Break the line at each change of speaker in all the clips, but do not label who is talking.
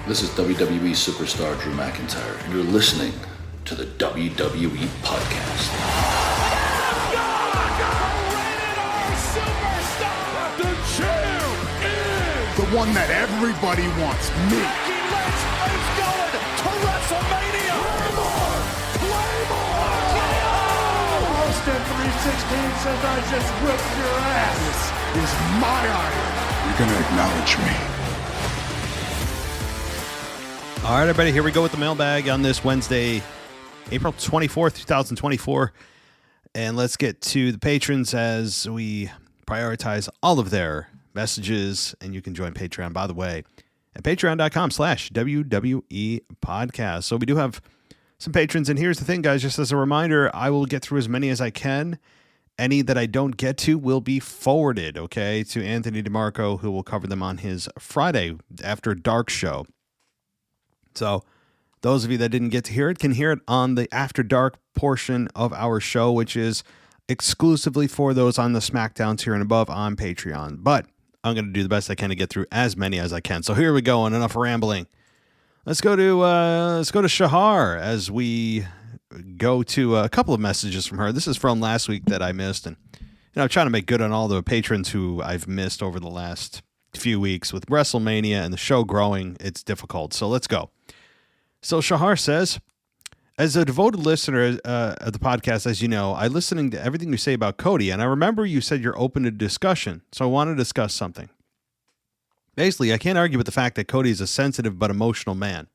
This is WWE superstar Drew McIntyre, and you're listening to the WWE Podcast.
The champ is
the one that everybody wants, me.
Becky Lynch is going to WrestleMania. Claymore!
Austin 316 says I just whipped your ass. This is my iron. You're going to acknowledge me.
All right, everybody, here we go with the mailbag on this Wednesday, April 24th, 2024. And let's get to the patrons as we prioritize all of their messages. And you can join Patreon, by the way, at patreon.com/WWE podcast. So we do have some patrons. And here's the thing, guys, just as a reminder, I will get through as many as I can. Any that I don't get to will be forwarded, okay, to Anthony DeMarco, who will cover them on his Friday After Dark show. So those of you that didn't get to hear it can hear it on the After Dark portion of our show, which is exclusively for those on the SmackDown tier and above on Patreon. But I'm going to do the best I can to get through as many as I can. So here we go, and enough rambling. Let's go to Shahar as we go to a couple of messages from her. This is from last week that I missed, and I'm trying to make good on all the patrons who I've missed over the last few weeks. With WrestleMania and the show growing, it's difficult. So let's go. So Shahar says, as a devoted listener of the podcast, as you know, I listening to everything you say about Cody, and I remember you said you're open to discussion, so I want to discuss something. Basically, I can't argue with the fact that Cody is a sensitive but emotional man.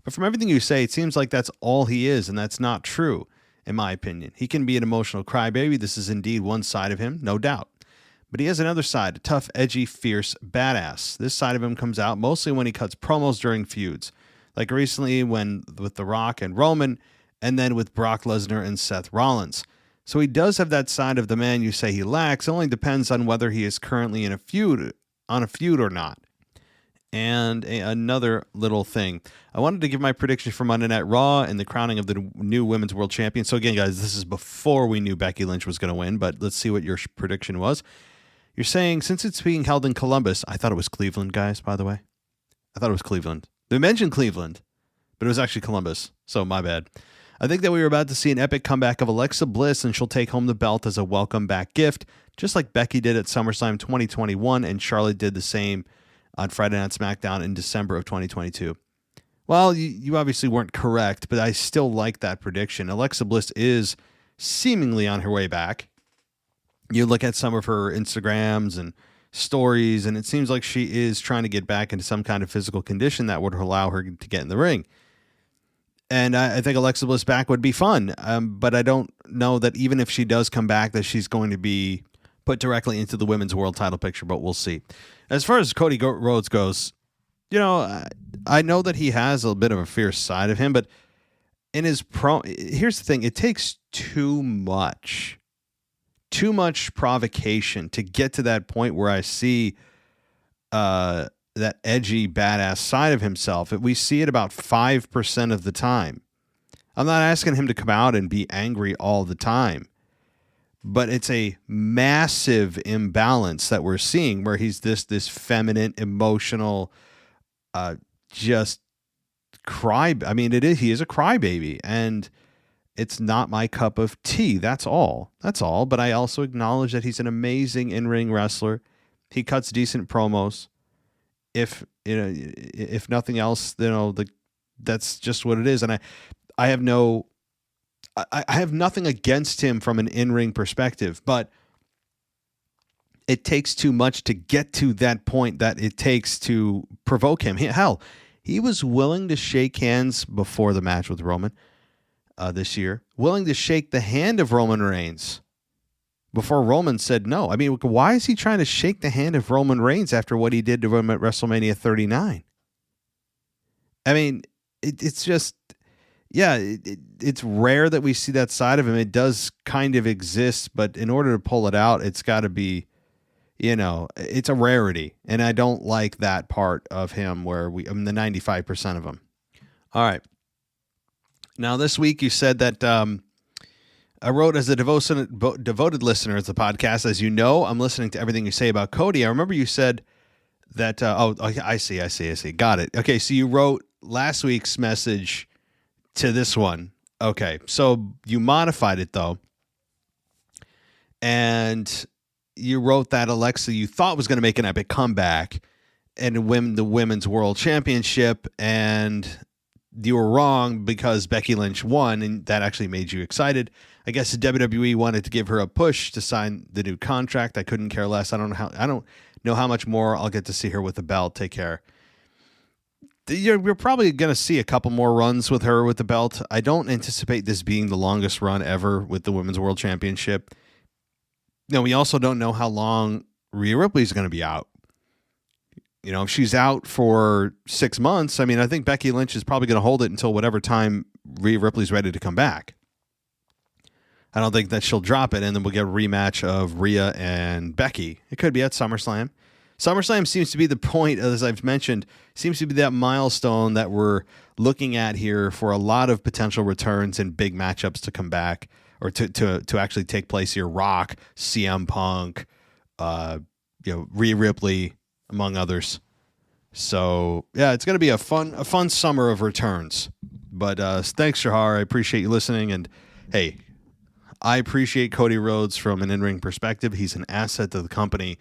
But from everything you say, it seems like that's all he is, and that's not true, in my opinion. He can be an emotional crybaby. This is indeed one side of him, no doubt. But he has another side, a tough, edgy, fierce badass. This side of him comes out mostly when he cuts promos during feuds. Like recently with The Rock and Roman, and then with Brock Lesnar and Seth Rollins. So he does have that side of the man you say he lacks. It only depends on whether he is currently in a feud or not. And another little thing. I wanted to give my prediction for Monday Night Raw and the crowning of the new Women's World Champion. So again, guys, this is before we knew Becky Lynch was going to win, but let's see what your prediction was. You're saying, since it's being held in Columbus, I thought it was Cleveland, guys, by the way. I thought it was Cleveland. They mentioned Cleveland, but it was actually Columbus, so my bad. I think that we were about to see an epic comeback of Alexa Bliss, and she'll take home the belt as a welcome back gift, just like Becky did at SummerSlam 2021, and Charlotte did the same on Friday Night SmackDown in December of 2022. Well, you obviously weren't correct, but I still like that prediction. Alexa Bliss is seemingly on her way back. You look at some of her Instagrams and stories, and it seems like she is trying to get back into some kind of physical condition that would allow her to get in the ring. And I think Alexa Bliss back would be fun, but I don't know that even if she does come back that she's going to be put directly into the women's world title picture, but we'll see. As far as Cody Rhodes goes, I know that he has a bit of a fierce side of him, but in his here's the thing, it takes too much provocation to get to that point where I see that edgy, badass side of himself. We see it about 5% of the time. I'm not asking him to come out and be angry all the time, but it's a massive imbalance that we're seeing where he's this feminine, emotional, just cry. I mean, he is a crybaby, and it's not my cup of tea. That's all. But I also acknowledge that he's an amazing in-ring wrestler. He cuts decent promos. If nothing else, that's just what it is. And I have nothing against him from an in-ring perspective, but it takes too much to get to that point that it takes to provoke him. Hell, he was willing to shake hands before the match with Roman this year, willing to shake the hand of Roman Reigns before Roman said no. I mean, why is he trying to shake the hand of Roman Reigns after what he did to him at WrestleMania 39? I mean, it's just, it's rare that we see that side of him. It does kind of exist, but in order to pull it out, it's got to be, it's a rarity. And I don't like that part of him where the 95% of him. All right. Now, this week you said that I wrote, as a devoted listener of the podcast, as you know, I'm listening to everything you say about Cody. I remember you said that I see. Got it. Okay, so you wrote last week's message to this one. Okay, so you modified it though, and you wrote that Alexa you thought was going to make an epic comeback and win the women's world championship, and you were wrong because Becky Lynch won, and that actually made you excited. I guess the WWE wanted to give her a push to sign the new contract. I couldn't care less. I don't know how much more I'll get to see her with the belt. Take care. You're probably going to see a couple more runs with her with the belt. I don't anticipate this being the longest run ever with the Women's World Championship. No, we also don't know how long Rhea Ripley's going to be out. You know, if she's out for 6 months, I mean, I think Becky Lynch is probably going to hold it until whatever time Rhea Ripley's ready to come back. I don't think that she'll drop it, and then we'll get a rematch of Rhea and Becky. It could be at SummerSlam. SummerSlam seems to be the point, as I've mentioned, seems to be that milestone that we're looking at here for a lot of potential returns and big matchups to come back or to actually take place here. Rock, CM Punk, Rhea Ripley, among others. So yeah, it's going to be a fun summer of returns. But thanks, Shahar. I appreciate you listening. And hey, I appreciate Cody Rhodes from an in-ring perspective. He's an asset to the company.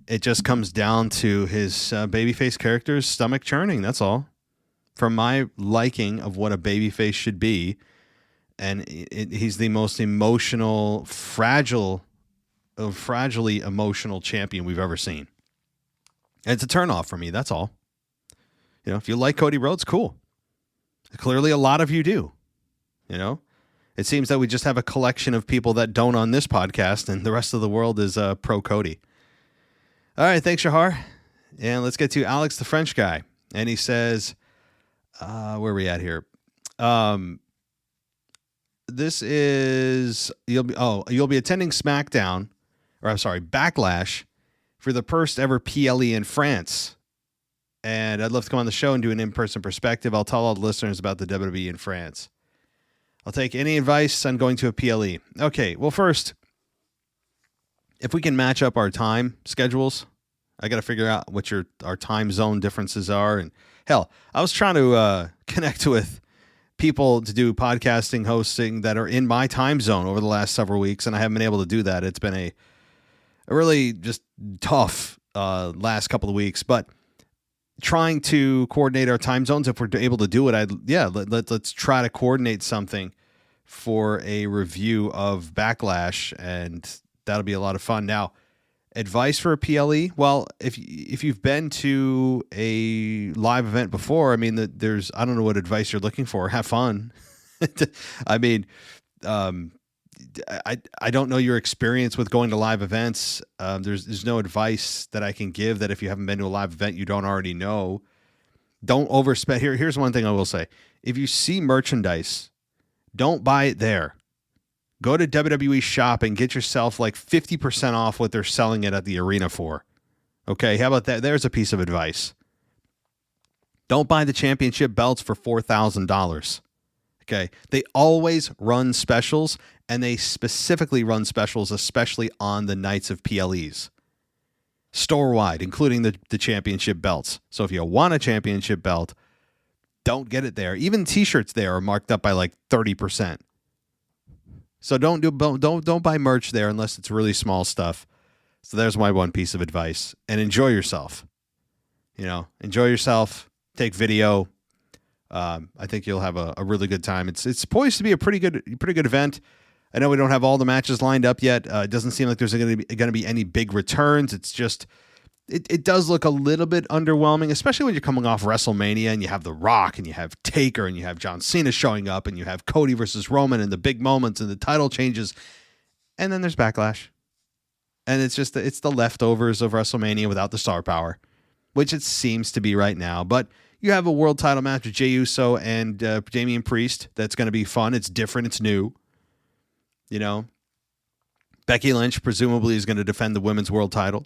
It just comes down to his babyface character's stomach churning. That's all. From my liking of what a babyface should be, and he's the most emotional, fragilely emotional champion we've ever seen. And it's a turnoff for me. That's all. You know, if you like Cody Rhodes, cool. Clearly, a lot of you do. You know, it seems that we just have a collection of people that don't on this podcast, and the rest of the world is pro Cody. All right, thanks, Shahar. And let's get to Alex, the French guy. And he says, where are we at here? This is you'll be attending Backlash for the first ever PLE in France. And I'd love to come on the show and do an in-person perspective. I'll tell all the listeners about the WWE in France. I'll take any advice on going to a PLE. Okay, well, first, if we can match up our time schedules, I got to figure out what our time zone differences are. And hell, I was trying to connect with people to do podcasting, hosting that are in my time zone over the last several weeks, and I haven't been able to do that. It's been a really just tough last couple of weeks, but trying to coordinate our time zones, if we're able to do it, let's try to coordinate something for a review of Backlash, and that'll be a lot of fun. Now, advice for a PLE? Well, if you've been to a live event before, I mean, I don't know what advice you're looking for. Have fun. I mean, I don't know your experience with going to live events. There's no advice that I can give that if you haven't been to a live event, you don't already know. Don't overspend. Here's one thing I will say. If you see merchandise, don't buy it there. Go to WWE shop and get yourself like 50% off what they're selling it at the arena for. Okay, how about that? There's a piece of advice. Don't buy the championship belts for $4,000. Okay, they always run specials, and they specifically run specials, especially on the nights of PLEs. Store-wide, including the championship belts. So if you want a championship belt, don't get it there. Even T-shirts there are marked up by like 30%. So don't buy merch there unless it's really small stuff. So there's my one piece of advice. And enjoy yourself. You know, enjoy yourself. Take video. I think you'll have a really good time. It's poised to be a pretty good event. I know we don't have all the matches lined up yet. It doesn't seem like there's going to be any big returns. It's just it does look a little bit underwhelming, especially when you're coming off WrestleMania and you have The Rock and you have Taker and you have John Cena showing up and you have Cody versus Roman and the big moments and the title changes. And then there's Backlash. And it's the leftovers of WrestleMania without the star power, which it seems to be right now. But you have a world title match with Jey Uso and Damian Priest. That's going to be fun. It's different. It's new. You know, Becky Lynch presumably is going to defend the women's world title.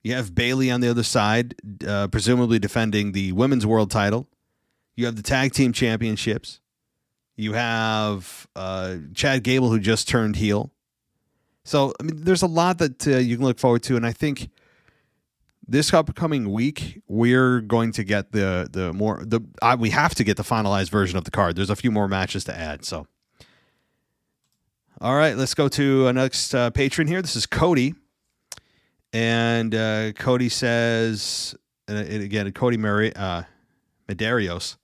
You have Bayley on the other side, presumably defending the women's world title. You have the tag team championships. You have Chad Gable, who just turned heel. So, I mean, there's a lot that you can look forward to. And I think this upcoming week, we're going to get we have to get the finalized version of the card. There's a few more matches to add. So, all right, let's go to a next patron here. This is Cody. And Cody says, and again, Cody Medeiros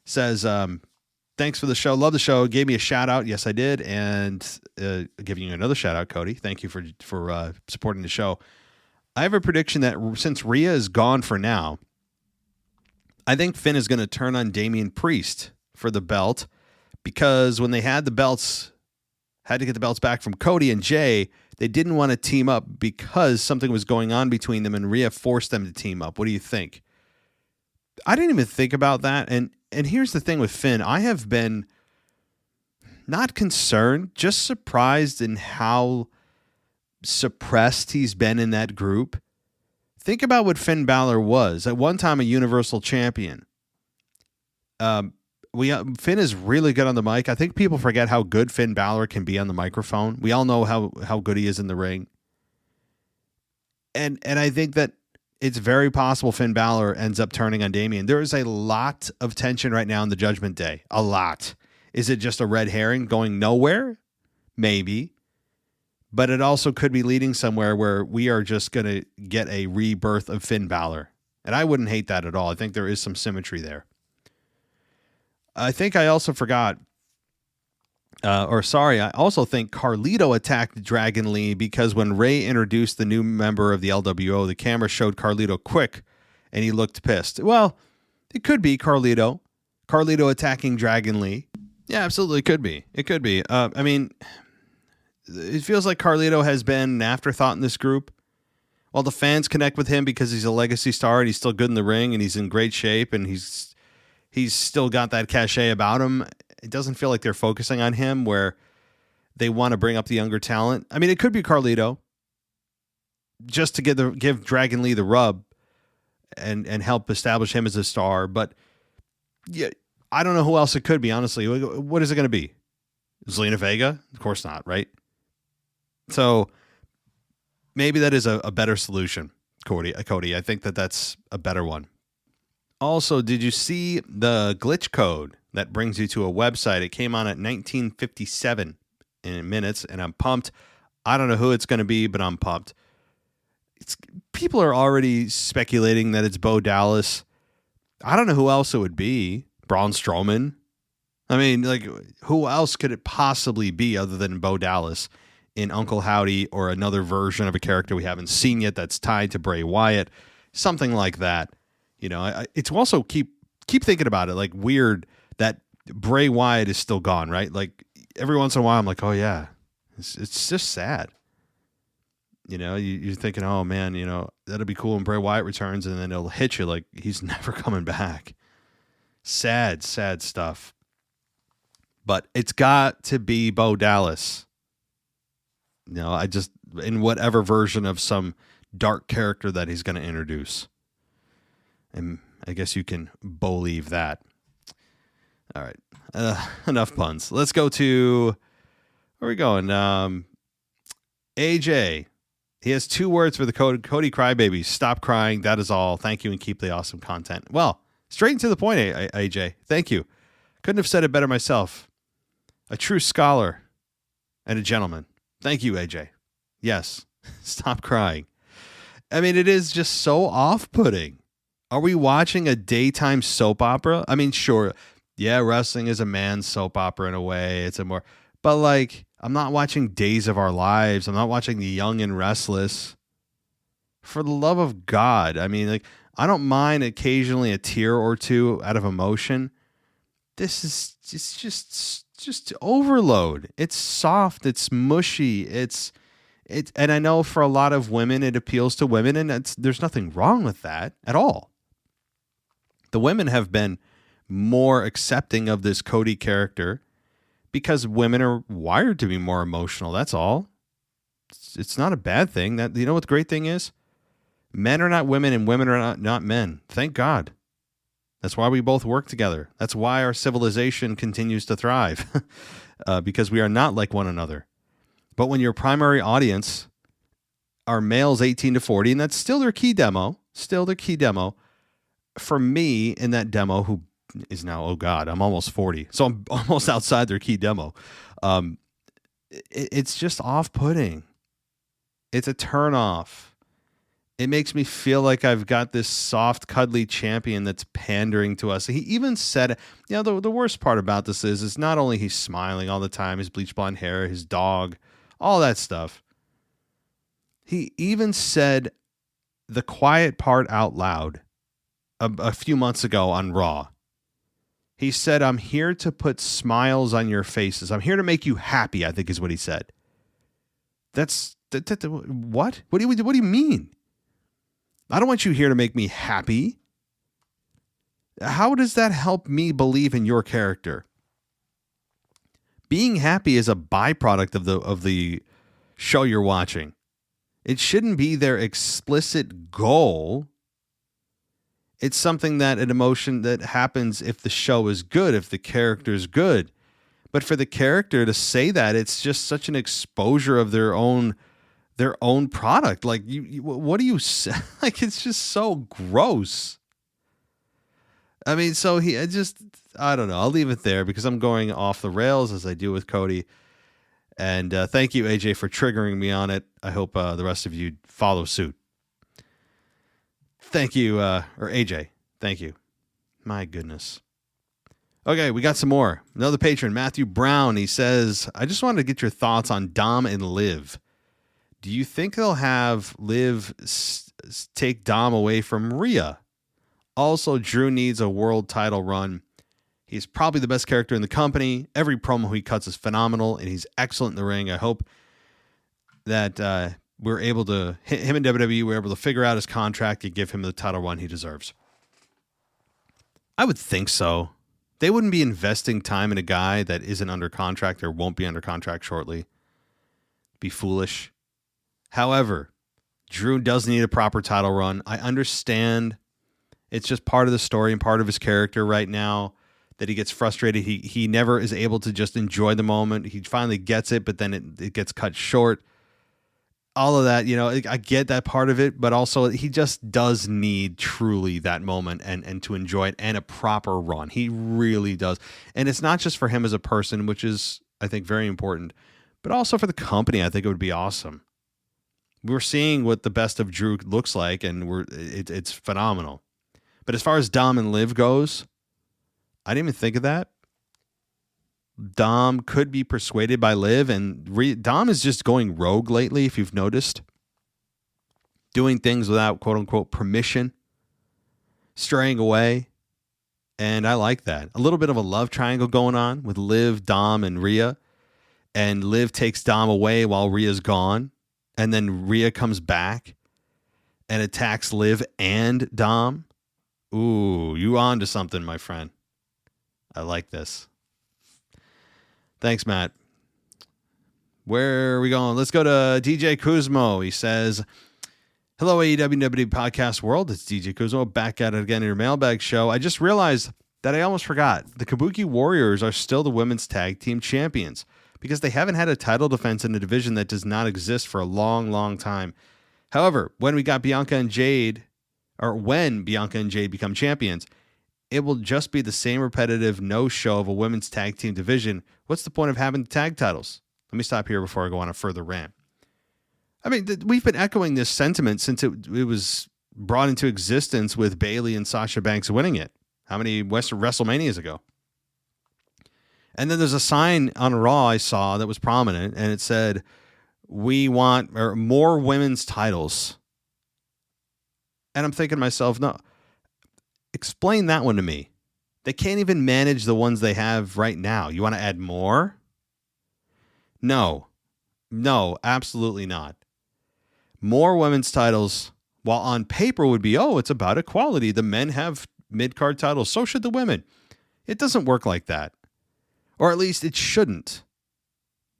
says, thanks for the show. Love the show. Gave me a shout out. Yes, I did. And giving you another shout out, Cody. Thank you for supporting the show. I have a prediction that since Rhea is gone for now, I think Finn is going to turn on Damian Priest for the belt, because when they had to get the belts back from Cody and Jay, they didn't want to team up because something was going on between them, and Rhea forced them to team up. What do you think? I didn't even think about that. And here's the thing with Finn. I have been not concerned, just surprised in how suppressed he's been in that group. Think about what Finn Balor was. At one time, a Universal Champion. Finn is really good on the mic. I think people forget how good Finn Balor can be on the microphone. We all know how good he is in the ring. And I think that it's very possible Finn Balor ends up turning on Damian. There is a lot of tension right now in the Judgment Day. A lot. Is it just a red herring going nowhere? Maybe. But it also could be leading somewhere where we are just going to get a rebirth of Finn Balor. And I wouldn't hate that at all. I think there is some symmetry there. I think I also forgot, I also think Carlito attacked Dragon Lee because when Ray introduced the new member of the LWO, the camera showed Carlito quick and he looked pissed. Well, it could be Carlito attacking Dragon Lee. Yeah, absolutely. It could be. I mean, it feels like Carlito has been an afterthought in this group. While the fans connect with him because he's a legacy star and he's still good in the ring and he's in great shape and he's still got that cachet about him, it doesn't feel like they're focusing on him where they want to bring up the younger talent. I mean, it could be Carlito just to give Dragon Lee the rub and help establish him as a star. But yeah, I don't know who else it could be, honestly. What is it going to be? Zelina Vega? Of course not, right? So maybe that is a better solution, Cody. I think that's a better one. Also, did you see the glitch code that brings you to a website? It came on at 1957 in minutes, and I'm pumped. I don't know who it's going to be, but I'm pumped. People are already speculating that it's Bo Dallas. I don't know who else it would be. Braun Strowman. I mean, like, who else could it possibly be other than Bo Dallas in Uncle Howdy or another version of a character we haven't seen yet that's tied to Bray Wyatt? Something like that. You know, it's also keep thinking about it, like weird that Bray Wyatt is still gone, right? Like every once in a while I'm like, oh yeah, it's just sad. You know, you're thinking, oh man, you know, that'll be cool when Bray Wyatt returns, and then it'll hit you like he's never coming back. Sad stuff. But it's got to be Bo Dallas. You know, in whatever version of some dark character that he's going to introduce. And I guess you can believe that. All right. Enough puns. Let's go to, where are we going? AJ. He has 2 words for the Cody Crybaby. Stop crying. That is all. Thank you and keep the awesome content. Well, straight and to the point, AJ. Thank you. Couldn't have said it better myself. A true scholar and a gentleman. Thank you, AJ. Yes. Stop crying. I mean, it is just so off-putting. Are we watching a daytime soap opera? I mean, sure. Yeah, wrestling is a man's soap opera in a way. But like, I'm not watching Days of Our Lives. I'm not watching The Young and Restless. For the love of God. I mean, like, I don't mind occasionally a tear or two out of emotion. This is just overload. It's soft. It's mushy. And I know for a lot of women, it appeals to women, and there's nothing wrong with that at all. The women have been more accepting of this Cody character because women are wired to be more emotional. That's all. It's not a bad thing. That, you know what the great thing is? Men are not women and women are not men. Thank God. That's why we both work together. That's why our civilization continues to thrive because we are not like one another. But when your primary audience are males 18 to 40, and that's still their key demo. For me, in that demo, who is now, oh God, I'm almost 40, so I'm almost outside their key demo. It's just off-putting. It's a turn-off. It makes me feel like I've got this soft, cuddly champion that's pandering to us. He even said, the worst part about this is not only he's smiling all the time, his bleach blonde hair, his dog, all that stuff. He even said the quiet part out loud a few months ago on Raw. He said, I'm here to put smiles on your faces. I'm here to make you happy, I think is what he said. What? What do you mean? I don't want you here to make me happy. How does that help me believe in your character? Being happy is a byproduct of the show you're watching. It shouldn't be their explicit goal. It's something that an emotion that happens if the show is good, if the character is good. But for the character to say that, it's just such an exposure of their own product. Like, what do you say? Like, it's just so gross. I mean, so I don't know. I'll leave it there because I'm going off the rails as I do with Cody. And thank you, AJ, for triggering me on it. I hope the rest of you follow suit. Thank you, or AJ. Thank you. My goodness. Okay, we got some more. Another patron, Matthew Brown. He says, I just wanted to get your thoughts on Dom and Liv. Do you think they'll have Liv take Dom away from Rhea? Also, Drew needs a world title run. He's probably the best character in the company. Every promo he cuts is phenomenal, and he's excellent in the ring. I hope that we're able to, him and WWE, were able to figure out his contract and give him the title run he deserves. I would think so. They wouldn't be investing time in a guy that isn't under contract or won't be under contract shortly. Be foolish. However, Drew does need a proper title run. I understand it's just part of the story and part of his character right now that he gets frustrated. He never is able to just enjoy the moment. He finally gets it, but then it gets cut short. All of that, I get that part of it, but also he just does need truly that moment and to enjoy it and a proper run. He really does. And it's not just for him as a person, which is, I think, very important, but also for the company. I think it would be awesome. We're seeing what the best of Drew looks like, and it's phenomenal. But as far as Dom and Liv goes, I didn't even think of that. Dom could be persuaded by Liv, and Dom is just going rogue lately, if you've noticed. Doing things without quote-unquote permission. Straying away. And I like that. A little bit of a love triangle going on with Liv, Dom, and Rhea. And Liv takes Dom away while Rhea's gone. And then Rhea comes back and attacks Liv and Dom. Ooh, you on to something, my friend. I like this. Thanks, Matt. Where are we going? Let's go to DJ Kuzmo. He says, hello, AEW podcast world. It's DJ Kuzmo back at it again in your mailbag show. I just realized that I almost forgot. The Kabuki Warriors are still the women's tag team champions because they haven't had a title defense in a division that does not exist for a long, long time. However, when Bianca and Jade become champions, it will just be the same repetitive no-show of a women's tag team division. What's the point of having the tag titles? Let me stop here before I go on a further rant. I mean, we've been echoing this sentiment since it was brought into existence with Bayley and Sasha Banks winning it. How many WrestleManias ago? And then there's a sign on Raw I saw that was prominent, and it said, we want more women's titles. And I'm thinking to myself, no, explain that one to me. They can't even manage the ones they have right now. You want to add more? No, absolutely not. More women's titles, while on paper would be, it's about equality. The men have mid-card titles. So should the women. It doesn't work like that. Or at least it shouldn't.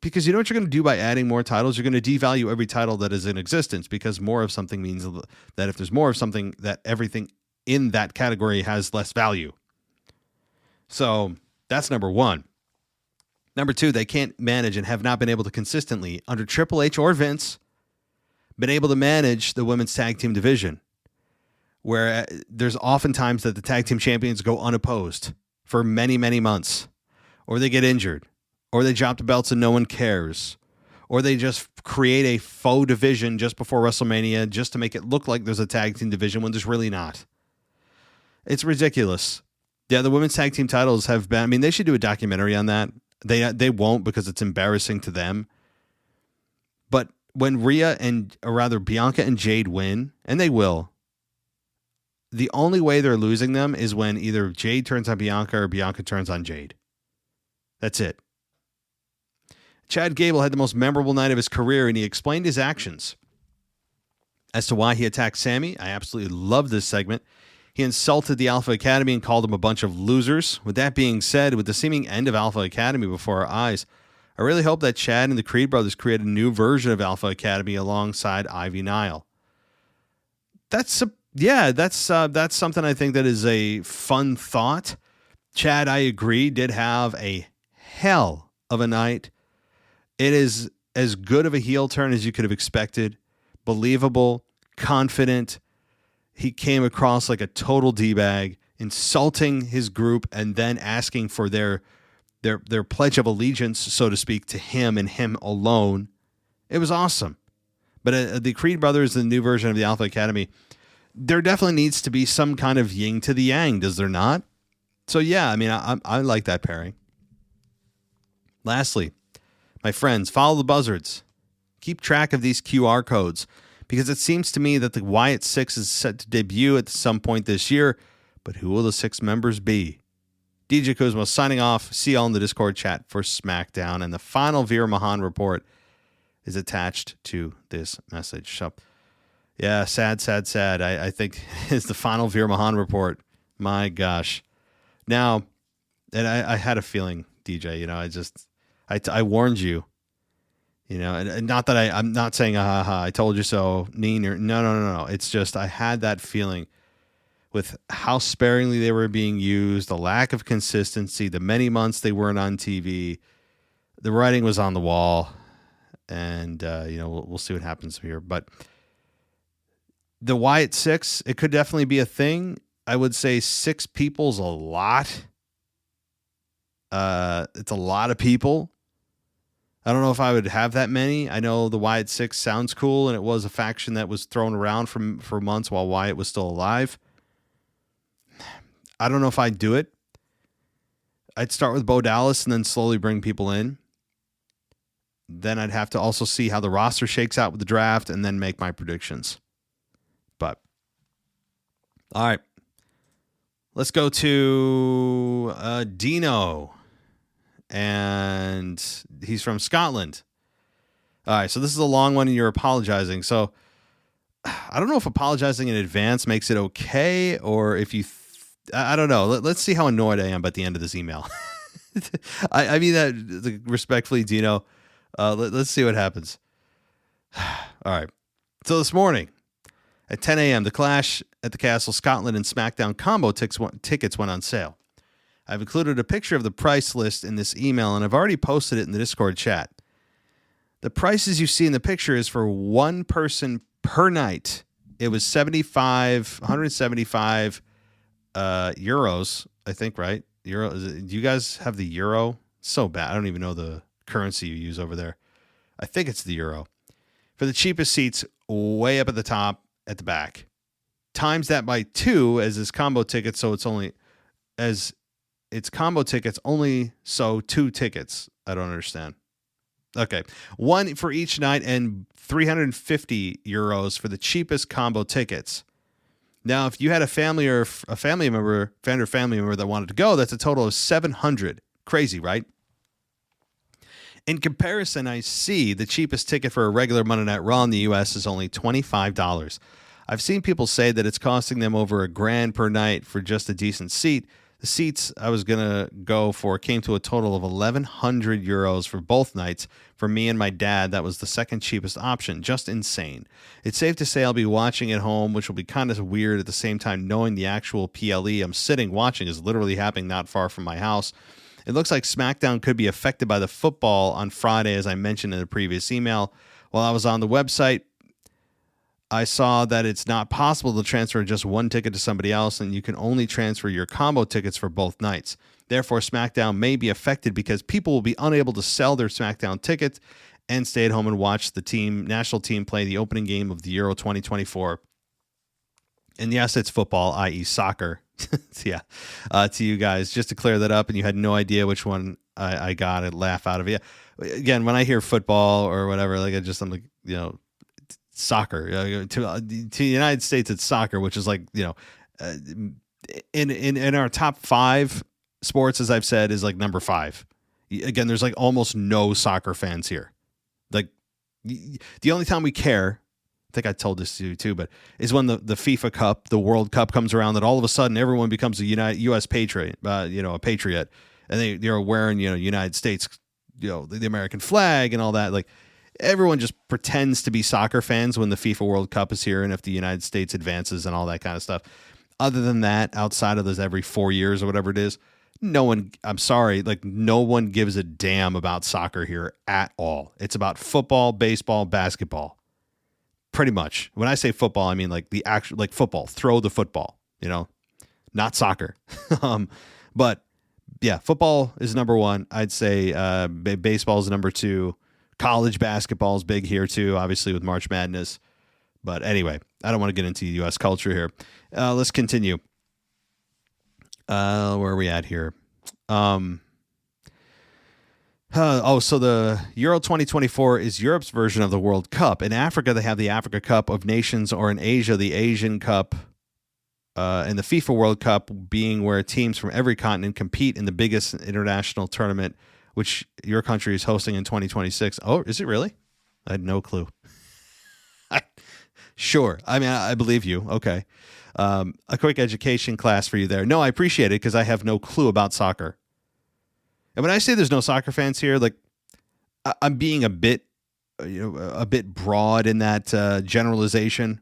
Because you know what you're going to do by adding more titles? You're going to devalue every title that is in existence, because more of something means that if there's more of something, that everything in that category has less value. So that's number one. Number two, they can't manage and have not been able to consistently, under Triple H or Vince, been able to manage the women's tag team division, where there's oftentimes that the tag team champions go unopposed for many, many months, or they get injured, or they drop the belts and no one cares, or they just create a faux division just before WrestleMania just to make it look like there's a tag team division when there's really not. It's ridiculous. Yeah, the women's tag team titles have been, I mean, they should do a documentary on that. They won't because it's embarrassing to them. But when Bianca and Jade win, and they will, the only way they're losing them is when either Jade turns on Bianca or Bianca turns on Jade. That's it. Chad Gable had the most memorable night of his career, and he explained his actions as to why he attacked Sammy. I absolutely love this segment. He insulted the Alpha Academy and called them a bunch of losers. With that being said, with the seeming end of Alpha Academy before our eyes, I really hope that Chad and the Creed brothers create a new version of Alpha Academy alongside Ivy Nile. That's something I think that is a fun thought. Chad, I agree, did have a hell of a night. It is as good of a heel turn as you could have expected. Believable, confident. He came across like a total D-bag, insulting his group and then asking for their pledge of allegiance, so to speak, to him and him alone. It was awesome. But the Creed brothers, the new version of the Alpha Academy, there definitely needs to be some kind of yin to the yang, does there not? So yeah, I mean, I like that pairing. Lastly, my friends, follow the buzzards. Keep track of these QR codes, because it seems to me that the Wyatt Six is set to debut at some point this year, but who will the 6 members be? DJ Kuzma signing off. See y'all in the Discord chat for SmackDown, and the final Veer Mahan report is attached to this message. So, yeah, sad. I think it's the final Veer Mahan report. My gosh. Now, and I had a feeling, DJ, I warned you. And not that I'm not saying, I told you so, no. It's just, I had that feeling with how sparingly they were being used, the lack of consistency, the many months they weren't on TV. The writing was on the wall, and, we'll see what happens here. But the Wyatt Six, it could definitely be a thing. I would say 6 people's a lot. It's a lot of people. I don't know if I would have that many. I know the Wyatt Six sounds cool, and it was a faction that was thrown around for months while Wyatt was still alive. I don't know if I'd do it. I'd start with Bo Dallas and then slowly bring people in. Then I'd have to also see how the roster shakes out with the draft and then make my predictions. But, all right. Let's go to Dino. And he's from Scotland. All right, so this is a long one, and you're apologizing. So I don't know if apologizing in advance makes it okay, or if you... I don't know. Let's see how annoyed I am by the end of this email. I mean that respectfully, Dino. Let's see what happens. All right. So this morning at 10 a.m., the Clash at the Castle Scotland and SmackDown combo tickets went on sale. I've included a picture of the price list in this email, and I've already posted it in the Discord chat. The prices you see in the picture is for one person per night. It was 175 euros, I think, right? Euro. Do you guys have the euro? So bad. I don't even know the currency you use over there. I think it's the euro. For the cheapest seats, way up at the top, at the back. Times that by 2 as is combo tickets, so it's only as... It's combo tickets only, so 2 tickets. I don't understand. Okay. 1 for each night and 350 euros for the cheapest combo tickets. Now, if you had a family member that wanted to go, that's a total of 700. Crazy, right? In comparison, I see the cheapest ticket for a regular Monday Night Raw in the U.S. is only $25. I've seen people say that it's costing them over $1,000 per night for just a decent seat. The seats I was going to go for came to a total of 1,100 euros for both nights. For me and my dad, that was the second cheapest option. Just insane. It's safe to say I'll be watching at home, which will be kind of weird at the same time knowing the actual PLE I'm sitting watching is literally happening not far from my house. It looks like SmackDown could be affected by the football on Friday, as I mentioned in the previous email. While I was on the website, I saw that it's not possible to transfer just one ticket to somebody else, and you can only transfer your combo tickets for both nights. Therefore, SmackDown may be affected because people will be unable to sell their SmackDown tickets and stay at home and watch the national team play the opening game of the Euro 2024. And yes, it's football, i.e. soccer. Yeah, to you guys, just to clear that up, and you had no idea which one I got, I'd laugh out of you. Again, when I hear football or whatever, like I'm like, soccer. To the United States, it's soccer, which is like, in our top 5 sports, as I've said, is like number 5. Again, there's like almost no soccer fans here. Like the only time we care, I think I told this to you too, but is when the FIFA Cup, the World Cup comes around, that all of a sudden everyone becomes a U.S. patriot, a patriot, and they're wearing, United States, the American flag and all that. Like everyone just pretends to be soccer fans when the FIFA World Cup is here and if the United States advances and all that kind of stuff. Other than that, outside of those every 4 years or whatever it is, no one gives a damn about soccer here at all. It's about football, baseball, basketball. Pretty much. When I say football, I mean like the actual, like football, throw the football, not soccer. But yeah, football is number 1. I'd say baseball is number 2. College basketball is big here too, obviously with March Madness. But anyway, I don't want to get into U.S. culture here. Let's continue. Where are we at here? So the Euro 2024 is Europe's version of the World Cup. In Africa, they have the Africa Cup of Nations, or in Asia, the Asian Cup, and the FIFA World Cup being where teams from every continent compete in the biggest international tournament, which your country is hosting in 2026. Oh, is it really? I had no clue. Sure. I mean, I believe you. Okay. A quick education class for you there. No, I appreciate it because I have no clue about soccer. And when I say there's no soccer fans here, like I'm being a bit broad in that generalization.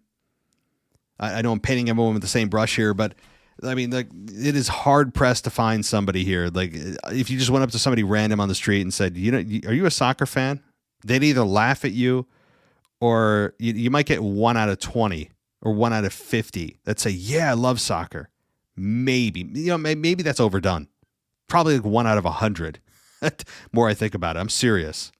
I know I'm painting everyone with the same brush here, but I mean, like it is hard pressed to find somebody here. Like if you just went up to somebody random on the street and said, are you a soccer fan? They'd either laugh at you, or you might get 1 out of 20 or 1 out of 50 that say, yeah, I love soccer. Maybe, maybe that's overdone. Probably like 1 out of 100. More I think about it. I'm serious.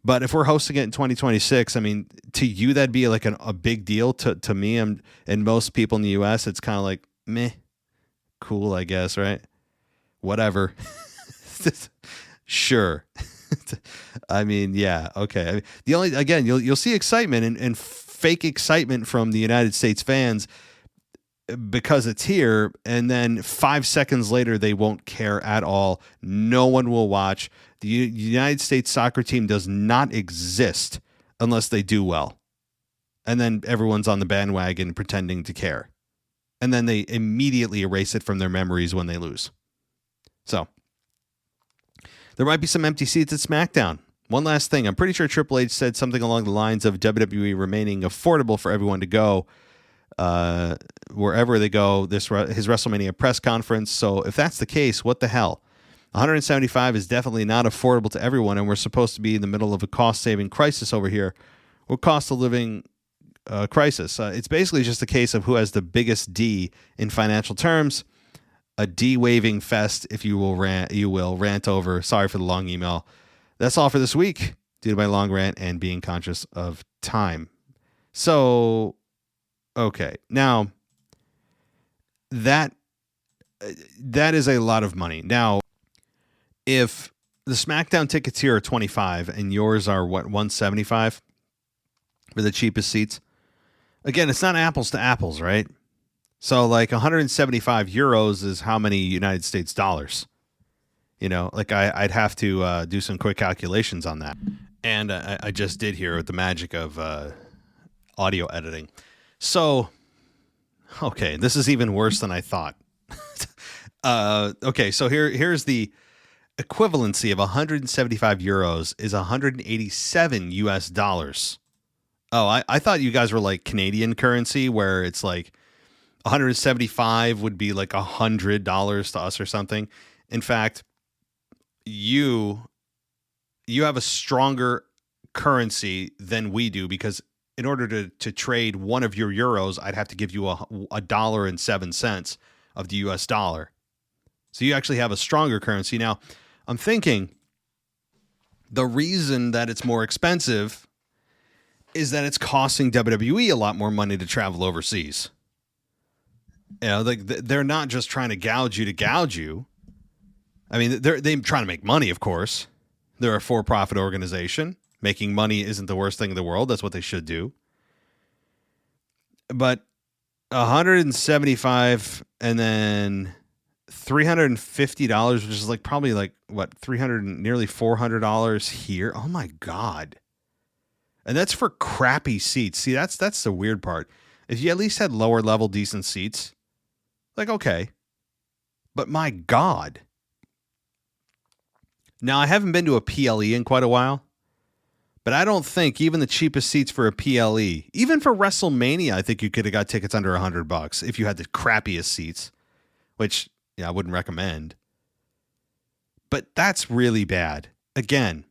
But if we're hosting it in 2026, I mean, to you, that'd be like a big deal. To me, and most people in the U.S., it's kind of like, meh, cool, I guess, right? Whatever. Sure. I mean, yeah, okay. I mean, you'll see excitement and fake excitement from the United States fans because it's here, and then 5 seconds later they won't care at all. No one will watch. The United States soccer team does not exist unless they do well, and then everyone's on the bandwagon pretending to care, and then they immediately erase it from their memories when they lose. So there might be some empty seats at SmackDown. One last thing, I'm pretty sure Triple H said something along the lines of WWE remaining affordable for everyone to go wherever they go, his WrestleMania press conference. So if that's the case, what the hell? 175 is definitely not affordable to everyone, and we're supposed to be in the middle of a cost-saving crisis over here, or cost of living crisis. It's basically just a case of who has the biggest D in financial terms. A D-waving fest, if you will rant over. Sorry for the long email. That's all for this week, due to my long rant and being conscious of time. So, okay, now that is a lot of money. Now, if the SmackDown tickets here are $25 and yours are what, $175 for the cheapest seats? Again, it's not apples to apples, right? So like 175 euros is how many United States dollars? Like I'd have to do some quick calculations on that. And I just did here with the magic of audio editing. So, okay, this is even worse than I thought. Okay, so here's the equivalency of 175 euros is 187 US dollars. Oh, I thought you guys were like Canadian currency, where it's like 175 would be like $100 to us or something. In fact, you have a stronger currency than we do, because in order to trade one of your euros, I'd have to give you $1.07 of the US dollar. So you actually have a stronger currency. Now, I'm thinking the reason that it's more expensive is that it's costing WWE a lot more money to travel overseas. You know, like they're not just trying to gouge you. I mean, they're trying to make money, of course. They're a for-profit organization. Making money isn't the worst thing in the world. That's what they should do. But $175 and then $350, which is like probably like what, nearly $400 here. Oh my God. And that's for crappy seats. See, that's the weird part. If you at least had lower level decent seats, like, okay. But my God. Now, I haven't been to a PLE in quite a while, but I don't think even the cheapest seats for a PLE, even for WrestleMania, I think you could have got tickets under $100 if you had the crappiest seats, which I wouldn't recommend. But that's really bad. Again,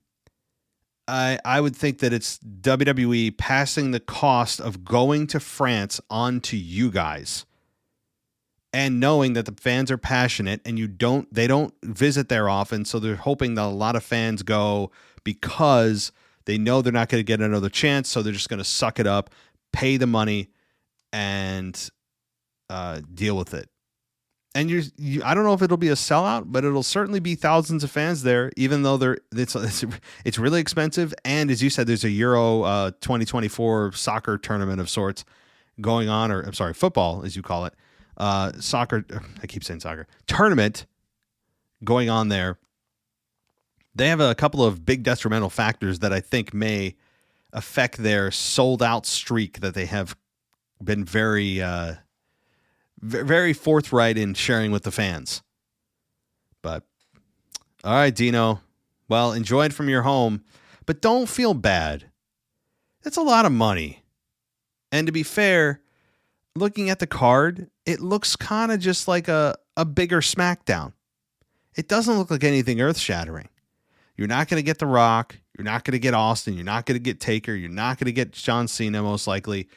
I would think that it's WWE passing the cost of going to France on to you guys, and knowing that the fans are passionate and they don't visit there often, so they're hoping that a lot of fans go because they know they're not going to get another chance, so they're just going to suck it up, pay the money, and deal with it. And I don't know if it'll be a sellout, but it'll certainly be thousands of fans there, even though it's really expensive. And as you said, there's a Euro 2024 soccer tournament of sorts going on, or I'm sorry, football, as you call it. Soccer, I keep saying soccer, tournament going on there. They have a couple of big detrimental factors that I think may affect their sold out streak that they have been very forthright in sharing with the fans. But all right, Dino, well, enjoy it from your home, but don't feel bad. It's a lot of money. And to be fair, looking at the card, it looks kind of just like a bigger SmackDown. It doesn't look like anything earth-shattering. You're not going to get The Rock. You're not going to get Austin. You're not going to get Taker. You're not going to get John Cena, most likely.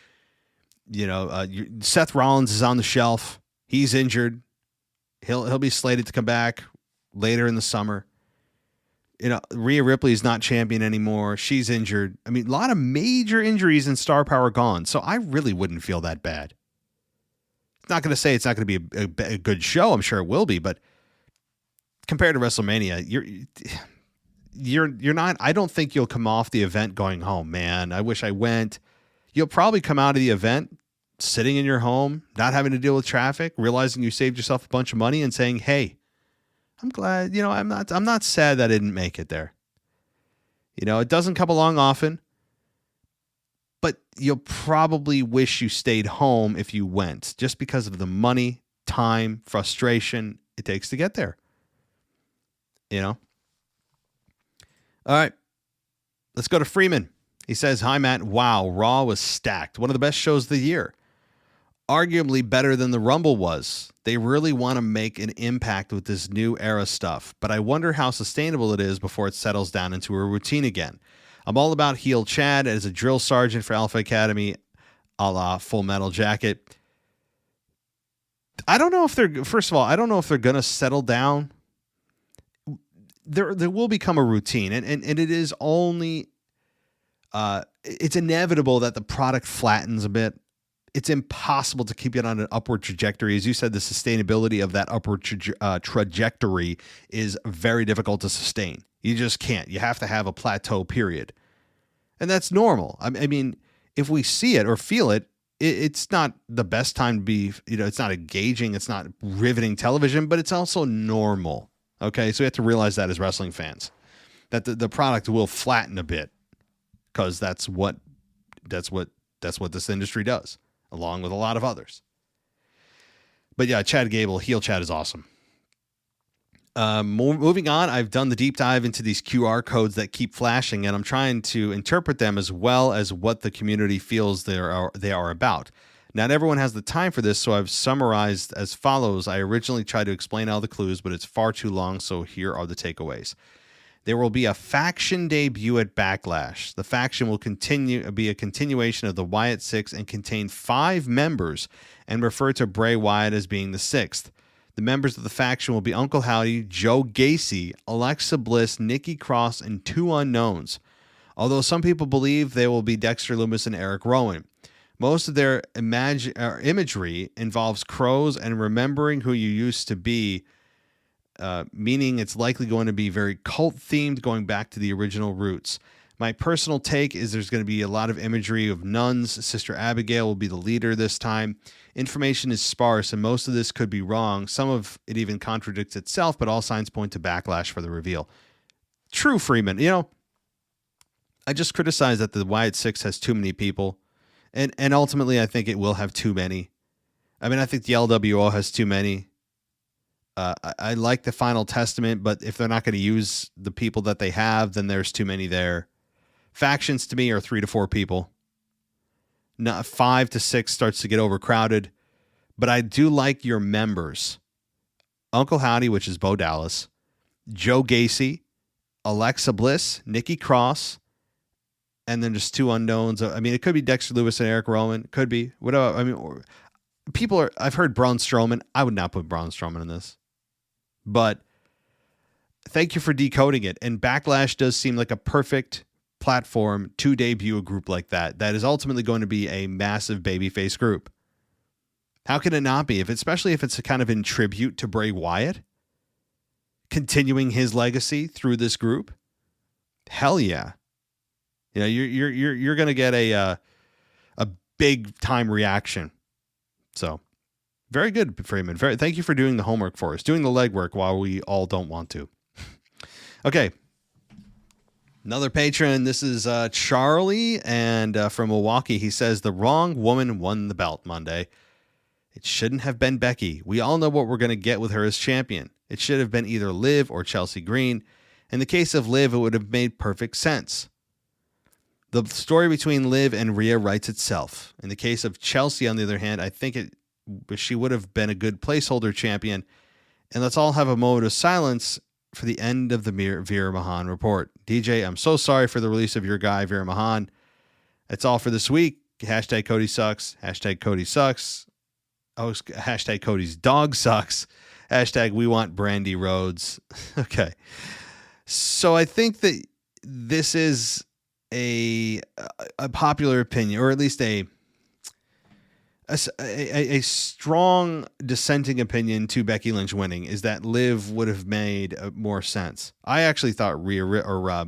You know, Seth Rollins is on the shelf. He's injured. He'll be slated to come back later in the summer. You know, Rhea Ripley is not champion anymore. She's injured. I mean, a lot of major injuries and star power gone. So I really wouldn't feel that bad. Not going to say it's not going to be a good show. I'm sure it will be, but compared to WrestleMania, you're not. I don't think you'll come off the event going home, man. I wish I went. You'll probably come out of the event sitting in your home, not having to deal with traffic, realizing you saved yourself a bunch of money, and saying, "Hey, I'm glad. You know, I'm not sad that I didn't make it there. You know, it doesn't come along often." But you'll probably wish you stayed home if you went, just because of the money, time, frustration it takes to get there. You know? All right. Let's go to Freeman. He says, "Hi, Matt. Wow, Raw was stacked. One of the best shows of the year. Arguably better than the Rumble was. They really want to make an impact with this new era stuff, but I wonder how sustainable it is before it settles down into a routine again. I'm all about heel Chad as a drill sergeant for Alpha Academy, a la Full Metal Jacket. I don't know if they're, first of all, I don't know if they're going to settle down. There will become a routine, and it is only, it's inevitable that the product flattens a bit. It's impossible to keep it on an upward trajectory. As you said, the sustainability of that upward trajectory is very difficult to sustain. You just can't. You have to have a plateau, period. And that's normal. I mean, if we see it or feel it, it's not the best time to be, you know, it's not engaging, it's not riveting television, but it's also normal. Okay, so we have to realize that as wrestling fans, that the product will flatten a bit, because that's what this industry does, along with a lot of others. But yeah, Chad Gable, heel Chad is awesome. Moving on, I've done the deep dive into these QR codes that keep flashing, and I'm trying to interpret them as well as what the community feels they are about. Not everyone has the time for this, so I've summarized as follows. I originally tried to explain all the clues, but it's far too long, so here are the takeaways. There will be a faction debut at Backlash. The faction will be a continuation of the Wyatt Six and contain 5 members and refer to Bray Wyatt as being the 6th. The members of the faction will be Uncle Howdy, Joe Gacy, Alexa Bliss, Nikki Cross, and 2 unknowns. Although some people believe they will be Dexter Lumis and Eric Rowan. Most of their imagery involves crows and remembering who you used to be, meaning it's likely going to be very cult-themed, going back to the original roots. My personal take is there's going to be a lot of imagery of nuns. Sister Abigail will be the leader this time. Information is sparse, and most of this could be wrong. Some of it even contradicts itself, but all signs point to Backlash for the reveal. True, Freeman. You know, I just criticized that the Wyatt Six has too many people, and ultimately I think it will have too many. I mean, I think the LWO has too many. I like the Final Testament, but if they're not going to use the people that they have, then there's too many there. Factions to me are 3 to 4 people. Not 5 to 6 starts to get overcrowded, but I do like your members. Uncle Howdy, which is Bo Dallas, Joe Gacy, Alexa Bliss, Nikki Cross, and then just 2 unknowns. I mean, it could be Dexter Lumis and Eric Rowan. It could be whatever. I mean, I've heard Braun Strowman. I would not put Braun Strowman in this. But thank you for decoding it. And Backlash does seem like a perfect platform to debut a group like that. That is ultimately going to be a massive babyface group. How can it not be? Especially if it's a kind of in tribute to Bray Wyatt, continuing his legacy through this group. Hell yeah! You know, you're going to get a big time reaction. So. Very good, Freeman. Thank you for doing the homework for us, doing the legwork while we all don't want to. Okay. Another patron. This is Charlie, and from Milwaukee. He says, the wrong woman won the belt Monday. It shouldn't have been Becky. We all know what we're going to get with her as champion. It should have been either Liv or Chelsea Green. In the case of Liv, it would have made perfect sense. The story between Liv and Rhea writes itself. In the case of Chelsea, on the other hand, I think she would have been a good placeholder champion. And let's all have a moment of silence for the end of the Veer Mahan report. DJ, I'm so sorry for the release of your guy, Veer Mahan. That's all for this week. Hashtag Cody sucks. Hashtag Cody sucks. Oh, hashtag Cody's dog sucks. Hashtag we want Brandy Rhodes. Okay. So I think that this is a popular opinion, or at least a strong dissenting opinion to Becky Lynch winning, is that Liv would have made more sense. I actually thought Rhea or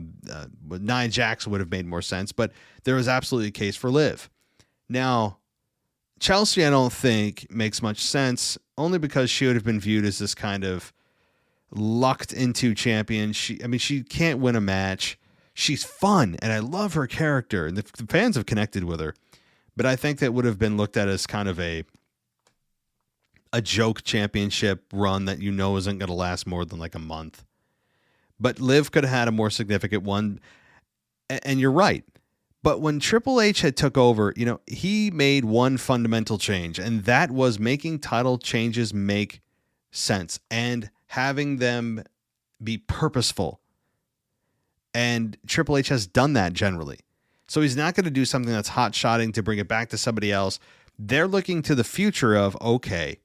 Nia Jax would have made more sense, but there was absolutely a case for Liv. Now, Chelsea, I don't think makes much sense, only because she would have been viewed as this kind of lucked into champion. She can't win a match. She's fun, and I love her character, and the fans have connected with her. But I think that would have been looked at as kind of a joke championship run that isn't going to last more than like a month. But Liv could have had a more significant one. And you're right. But when Triple H had took over, he made one fundamental change, and that was making title changes make sense and having them be purposeful. And Triple H has done that generally. So he's not going to do something that's hot-shotting to bring it back to somebody else. They're looking to the future of, okay,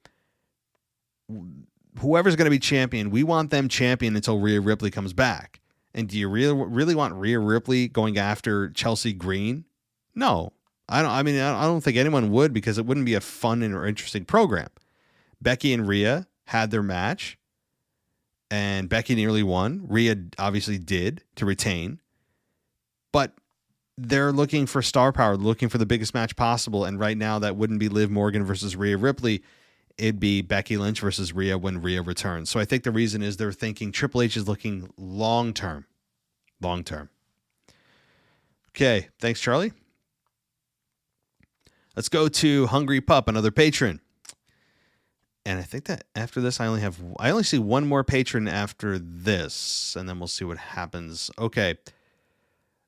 whoever's going to be champion, we want them champion until Rhea Ripley comes back. And do you really want Rhea Ripley going after Chelsea Green? No. I don't think anyone would, because it wouldn't be a fun or interesting program. Becky and Rhea had their match, and Becky nearly won. Rhea obviously did to retain. But they're looking for star power, looking for the biggest match possible. And right now that wouldn't be Liv Morgan versus Rhea Ripley. It'd be Becky Lynch versus Rhea when Rhea returns. So I think the reason is they're thinking Triple H is looking long-term. Long-term. Okay. Thanks, Charlie. Let's go to Hungry Pup, another patron. And I think that after this, I only see one more patron after this, and then we'll see what happens. Okay.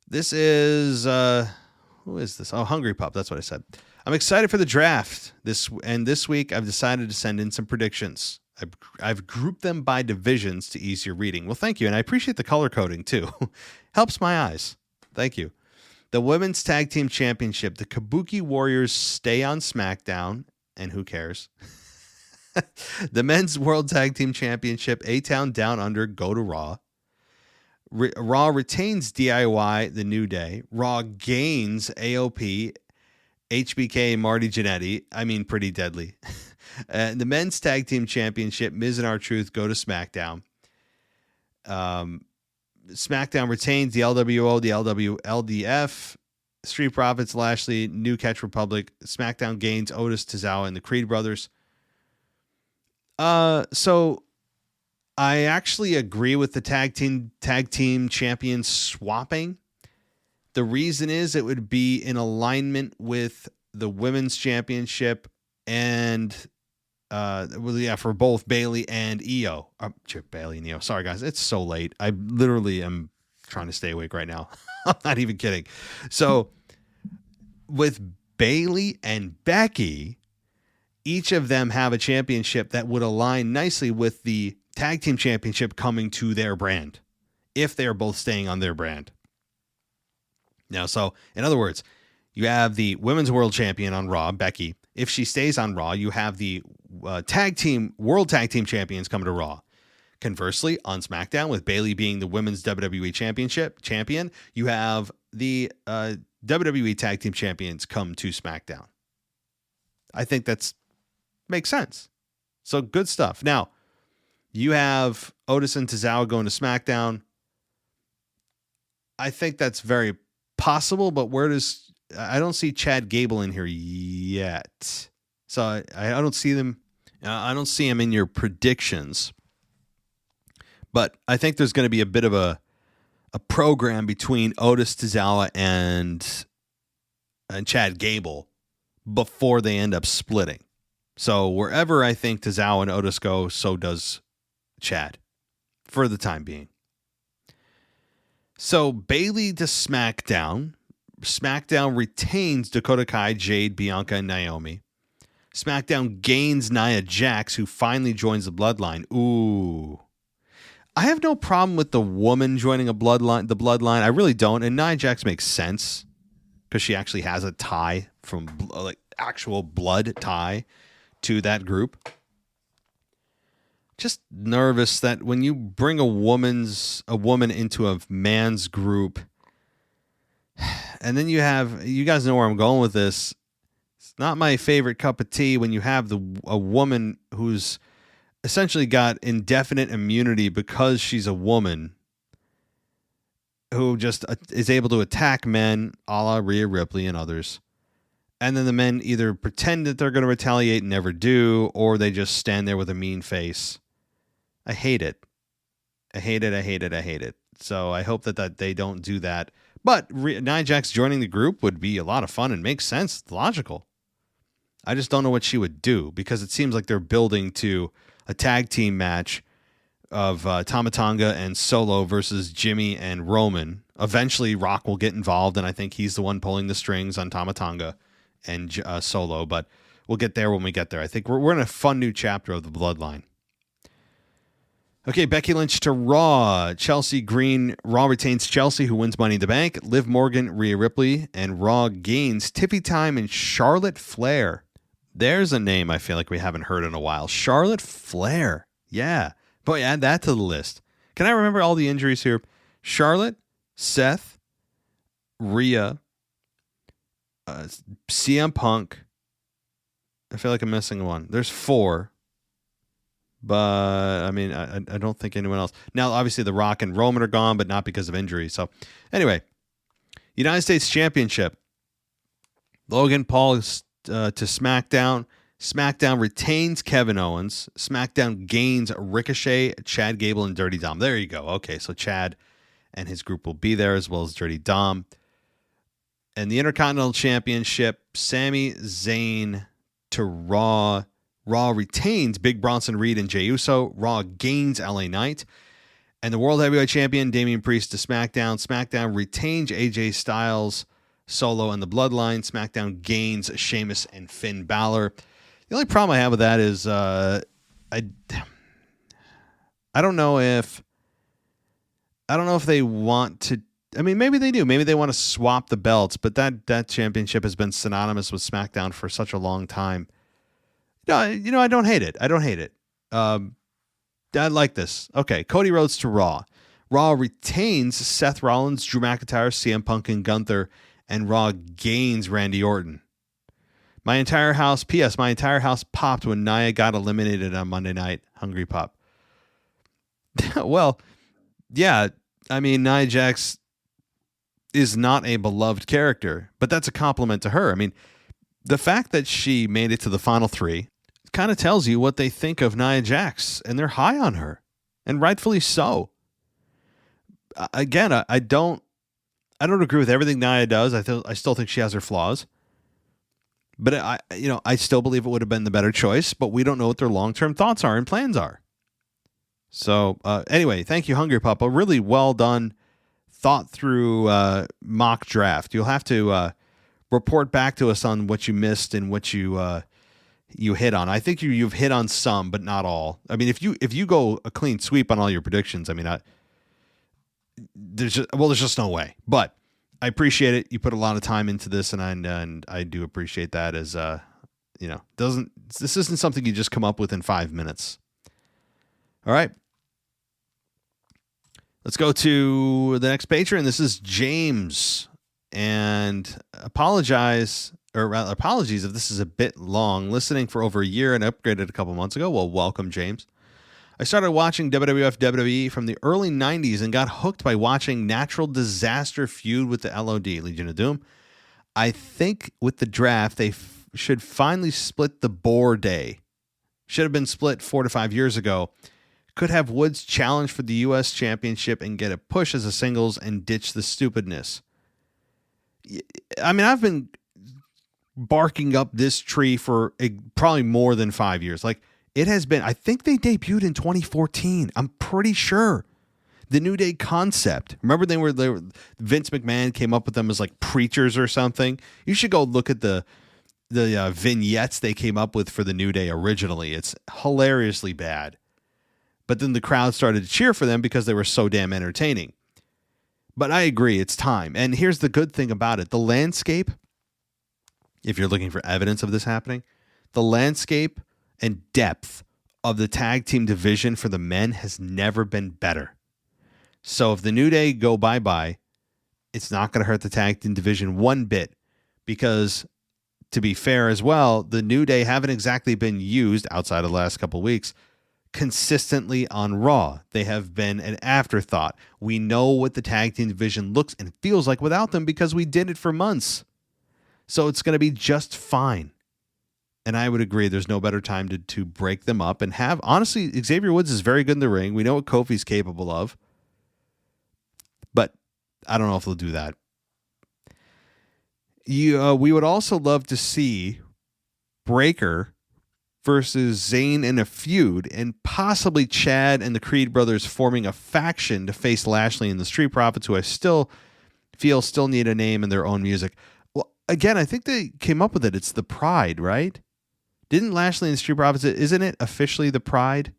This is, who is this? Oh, Hungry Pup. That's what I said. I'm excited for the draft this week. I've decided to send in some predictions. I've grouped them by divisions to ease your reading. Well, thank you. And I appreciate the color coding too. Helps my eyes. Thank you. The Women's Tag Team Championship. The Kabuki Warriors stay on SmackDown. And who cares? The Men's World Tag Team Championship. A-Town Down Under go to Raw. Raw retains DIY, The New Day. Raw gains AOP, HBK, Marty Jannetty. I mean, pretty deadly. The Men's Tag Team Championship, Miz and R-Truth go to SmackDown. SmackDown retains the LWO, the LDF, Street Profits, Lashley, New Catch Republic. SmackDown gains Otis, Tozawa, and the Creed Brothers. So I actually agree with the tag team champions swapping. The reason is it would be in alignment with the women's championship and for both Bayley and Io. Bayley and Io. Sorry guys, it's so late. I literally am trying to stay awake right now. I'm not even kidding. So with Bayley and Becky, each of them have a championship that would align nicely with the tag team championship coming to their brand, if they are both staying on their brand. Now, so in other words, you have the women's world champion on Raw, Becky. If she stays on Raw, you have the world tag team champions coming to Raw. Conversely, on SmackDown, with Bayley being the women's WWE champion, you have the WWE tag team champions come to SmackDown. I think that's makes sense. So good stuff. Now, you have Otis and Tozawa going to SmackDown. I think that's very possible, but I don't see Chad Gable in here yet. So I don't see them. I don't see him in your predictions. But I think there's going to be a bit of a program between Otis, Tozawa, and Chad Gable before they end up splitting. So wherever I think Tozawa and Otis go, so does Chad for the time being. So Bayley to SmackDown. SmackDown retains Dakota Kai, Jade, Bianca, and Naomi. SmackDown gains Nia Jax, who finally joins the Bloodline. Ooh. I have no problem with the woman joining the Bloodline. I really don't. And Nia Jax makes sense because she actually has a tie from actual blood tie to that group. Just nervous that when you bring a woman into a man's group, and then you guys know where I'm going with this. It's not my favorite cup of tea when you have a woman who's essentially got indefinite immunity because she's a woman who just is able to attack men a la Rhea Ripley and others. And then the men either pretend that they're going to retaliate and never do, or they just stand there with a mean face. I hate it. I hate it. So I hope that they don't do that. But Nia Jax joining the group would be a lot of fun and makes sense. It's logical. I just don't know what she would do because it seems like they're building to a tag team match of Tama Tonga and Solo versus Jimmy and Roman. Eventually, Rock will get involved, and I think he's the one pulling the strings on Tama Tonga and Solo. But we'll get there when we get there. I think we're in a fun new chapter of the Bloodline. Okay, Becky Lynch to Raw. Chelsea Green. Raw retains Chelsea, who wins Money in the Bank. Liv Morgan, Rhea Ripley, and Raw gains Tiffy Time and Charlotte Flair. There's a name I feel like we haven't heard in a while. Charlotte Flair. Yeah. Boy, add that to the list. Can I remember all the injuries here? Charlotte, Seth, Rhea, CM Punk. I feel like I'm missing one. There's 4. But, I mean, I don't think anyone else. Now, obviously, The Rock and Roman are gone, but not because of injury. So, anyway, United States Championship. Logan Paul is to SmackDown. SmackDown retains Kevin Owens. SmackDown gains Ricochet, Chad Gable, and Dirty Dom. There you go. Okay, so Chad and his group will be there as well as Dirty Dom. And the Intercontinental Championship, Sami Zayn to Raw. Raw retains Big Bronson Reed and Jey Uso. Raw gains LA Knight. And the World Heavyweight Champion, Damian Priest to SmackDown. SmackDown retains AJ Styles, Solo, and the Bloodline. SmackDown gains Sheamus and Finn Balor. The only problem I have with that is I don't know if they want to. I mean, maybe they do. Maybe they want to swap the belts, but that championship has been synonymous with SmackDown for such a long time. No, I don't hate it. I like this. Okay, Cody Rhodes to Raw. Raw retains Seth Rollins, Drew McIntyre, CM Punk, and Gunther, and Raw gains Randy Orton. My entire house popped when Nia got eliminated on Monday night. Hungry Pop. Well, yeah, I mean, Nia Jax is not a beloved character, but that's a compliment to her. I mean, the fact that she made it to the final three kind of tells you what they think of Nia Jax, and they're high on her, and rightfully so. Again, I don't agree with everything Nia does. I still think she has her flaws, but I still believe it would have been the better choice. But we don't know what their long-term thoughts are and plans are. So anyway, thank you, Hungry Papa. Really well done, thought through mock draft. You'll have to report back to us on what you missed and what you hit on. I think you've hit on some, but not all. I mean, if you go a clean sweep on all your predictions, I mean, there's just no way. But I appreciate it. You put a lot of time into this, and I do appreciate that. As this isn't something you just come up with in 5 minutes. All right. Let's go to the next patron. This is James, and apologies if this is a bit long. Listening for over a year and upgraded a couple months ago. Well, welcome, James. I started watching WWF WWE from the early 90s and got hooked by watching Natural Disaster feud with the LOD, Legion of Doom. I think with the draft, they should finally split the Boar Day. Should have been split 4 to 5 years ago. Could have Woods challenge for the U.S. Championship and get a push as a singles and ditch the stupidness. I mean, I've been barking up this tree for probably more than 5 years. Like, it has been, I think they debuted in 2014. I'm pretty sure. The New Day concept. Remember they were Vince McMahon came up with them as like preachers or something. You should go look at the vignettes they came up with for the New Day originally. It's hilariously bad. But then the crowd started to cheer for them because they were so damn entertaining. But I agree, it's time. And here's the good thing about it. The landscape, if you're looking for evidence of this happening, the landscape and depth of the tag team division for the men has never been better. So if the New Day go bye-bye, it's not going to hurt the tag team division one bit, because to be fair as well, the New Day haven't exactly been used outside of the last couple of weeks consistently on Raw. They have been an afterthought. We know what the tag team division looks and feels like without them because we did it for months. So it's going to be just fine. And I would agree there's no better time to break them up and have, honestly, Xavier Woods is very good in the ring. We know what Kofi's capable of. But I don't know if they'll do that. We would also love to see Breaker versus Zayn in a feud, and possibly Chad and the Creed brothers forming a faction to face Lashley and the Street Profits, who I still feel need a name in their own music. Well, again, I think they came up with it. It's the Pride, right? Didn't Lashley and the Street Profits, isn't it officially the Pride?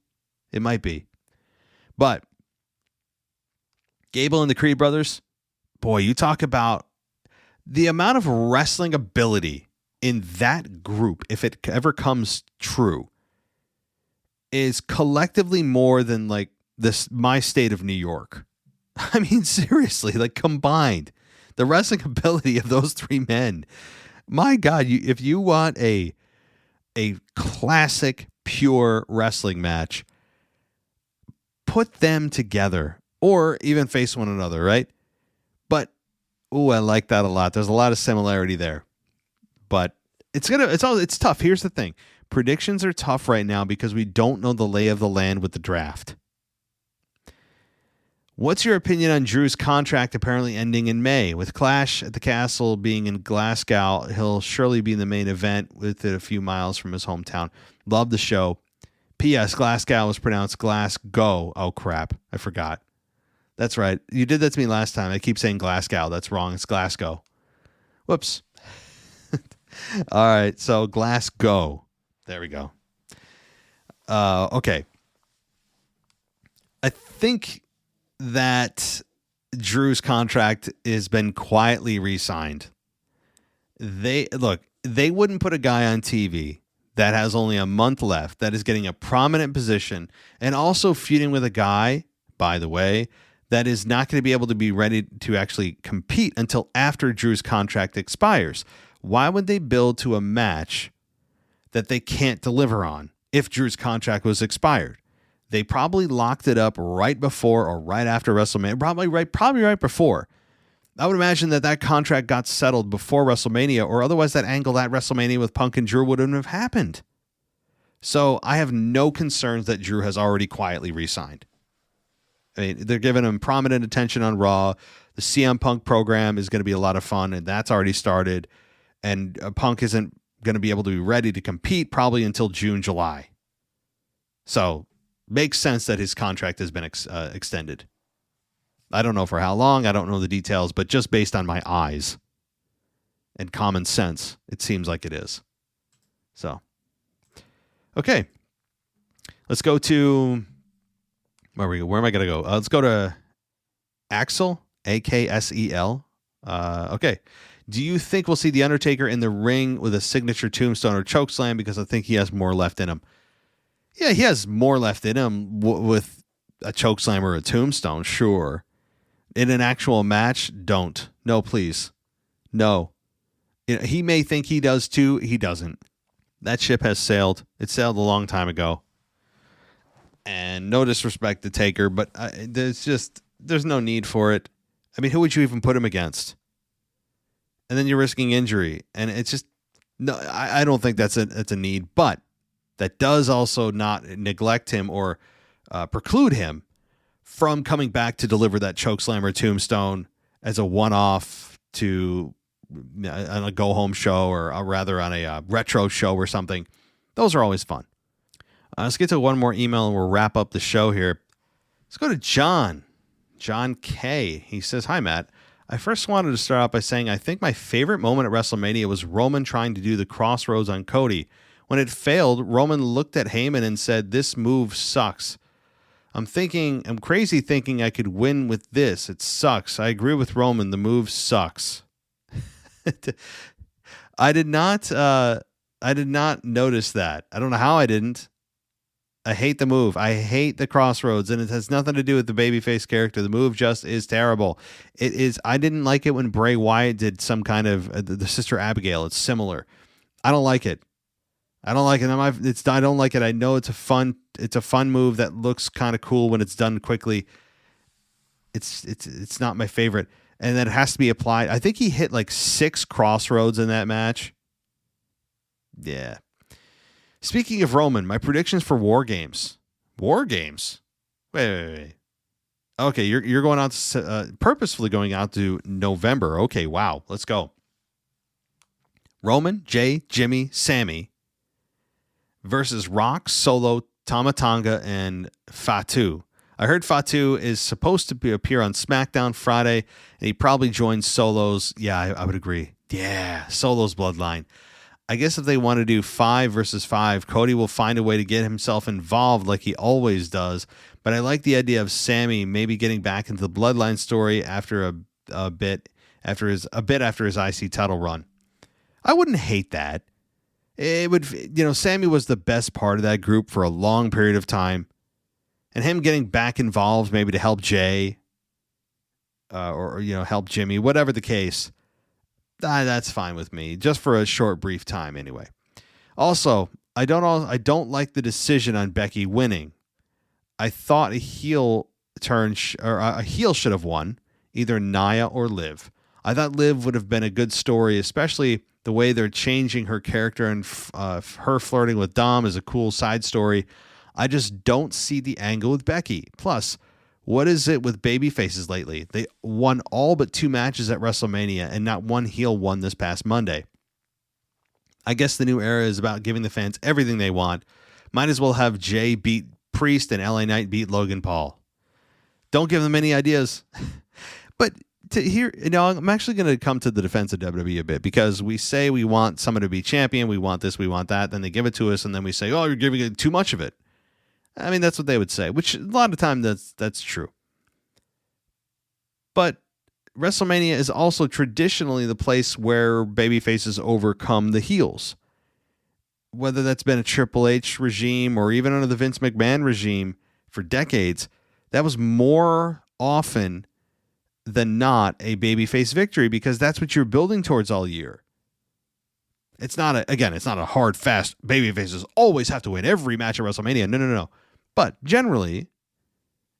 It might be. But Gable and the Creed brothers, boy, you talk about the amount of wrestling ability in that group, if it ever comes true, is collectively more than like my state of New York. I mean, seriously, like combined, the wrestling ability of those three men. My God, if you want a classic, pure wrestling match, put them together or even face one another, right? But, I like that a lot. There's a lot of similarity there. But it's tough. Here's the thing. Predictions are tough right now because we don't know the lay of the land with the draft. What's your opinion on Drew's contract apparently ending in May? With Clash at the Castle being in Glasgow, he'll surely be in the main event with it a few miles from his hometown. Love the show. P.S. Glasgow was pronounced Glasgow. Oh, crap. I forgot. That's right. You did that to me last time. I keep saying Glasgow. That's wrong. It's Glasgow. Whoops. All right. So Glasgow. There we go. Okay. I think that Drew's contract has been quietly re-signed. They wouldn't put a guy on TV that has only a month left, that is getting a prominent position, and also feuding with a guy, by the way, that is not going to be able to be ready to actually compete until after Drew's contract expires. Why would they build to a match that they can't deliver on if Drew's contract was expired? They probably locked it up right before or right after WrestleMania, probably right before. I would imagine that contract got settled before WrestleMania, or otherwise that angle at WrestleMania with Punk and Drew wouldn't have happened. So I have no concerns that Drew has already quietly re-signed. I mean, they're giving him prominent attention on Raw. The CM Punk program is going to be a lot of fun, and that's already started. And Punk isn't going to be able to be ready to compete probably until June, July. So makes sense that his contract has been extended. I don't know for how long. I don't know the details, but just based on my eyes and common sense, it seems like it is. So, okay. Let's go to... Where am I going to go? Let's go to Axel, Aksel. Okay. Do you think we'll see The Undertaker in the ring with a signature tombstone or chokeslam? Because I think he has more left in him. Yeah, he has more left in him with a chokeslam or a tombstone, sure. In an actual match, don't. No, please. No. He may think he does too. He doesn't. That ship has sailed. It sailed a long time ago. And no disrespect to Taker, but there's no need for it. I mean, who would you even put him against? And then you're risking injury. And it's just, no, I don't think that's a need. But that does also not neglect him or preclude him from coming back to deliver that chokeslam or tombstone as a one-off on a go-home show, or rather on a retro show or something. Those are always fun. Let's get to one more email and we'll wrap up the show here. Let's go to John. John K. He says, "Hi, Matt. I first wanted to start out by saying I think my favorite moment at WrestleMania was Roman trying to do the crossroads on Cody. When it failed, Roman looked at Heyman and said, 'This move sucks. I'm crazy thinking I could win with this. It sucks. I agree with Roman. The move sucks.'" I did not notice that. I don't know how I didn't. I hate the move. I hate the crossroads, and it has nothing to do with the babyface character. The move just is terrible. It is. I didn't like it when Bray Wyatt did some kind of the Sister Abigail. It's similar. I don't like it. I don't like it. I don't like it. I know it's a fun move that looks kind of cool when it's done quickly. It's not my favorite, and then it has to be applied. I think he hit like 6 crossroads in that match. Yeah. Speaking of Roman, my predictions for War Games. War Games? Wait. Okay, you're going out to, purposefully going out to November. Okay, wow. Let's go. Roman, Jay, Jimmy, Sammy versus Rock, Solo, Tama Tonga, and Fatu. I heard Fatu is supposed to appear on SmackDown Friday, and he probably joins Solo's. Yeah, I would agree. Yeah, Solo's Bloodline. I guess if they want to do 5 versus 5, Cody will find a way to get himself involved like he always does. But I like the idea of Sammy maybe getting back into the Bloodline story after a bit after his IC title run. I wouldn't hate that. It would, Sammy was the best part of that group for a long period of time, and him getting back involved maybe to help Jay, or help Jimmy, whatever the case. That's fine with me, just for a short, brief time anyway. Also, I don't like the decision on Becky winning. I thought a heel should have won, either Nia or Liv. I thought Liv would have been a good story, especially the way they're changing her character, and her flirting with Dom is a cool side story. I just don't see the angle with Becky. Plus, what is it with baby faces lately? They won all but 2 matches at WrestleMania, and not one heel won this past Monday. I guess the new era is about giving the fans everything they want. Might as well have Jay beat Priest and LA Knight beat Logan Paul. Don't give them any ideas. But I'm actually going to come to the defense of WWE a bit, because we say we want someone to be champion, we want this, we want that, then they give it to us, and then we say, oh, you're giving it too much of it. I mean, that's what they would say, which a lot of time that's true. But WrestleMania is also traditionally the place where babyfaces overcome the heels. Whether that's been a Triple H regime or even under the Vince McMahon regime for decades, that was more often than not a babyface victory because that's what you're building towards all year. It's not a hard, fast babyfaces always have to win every match at WrestleMania. No. But generally,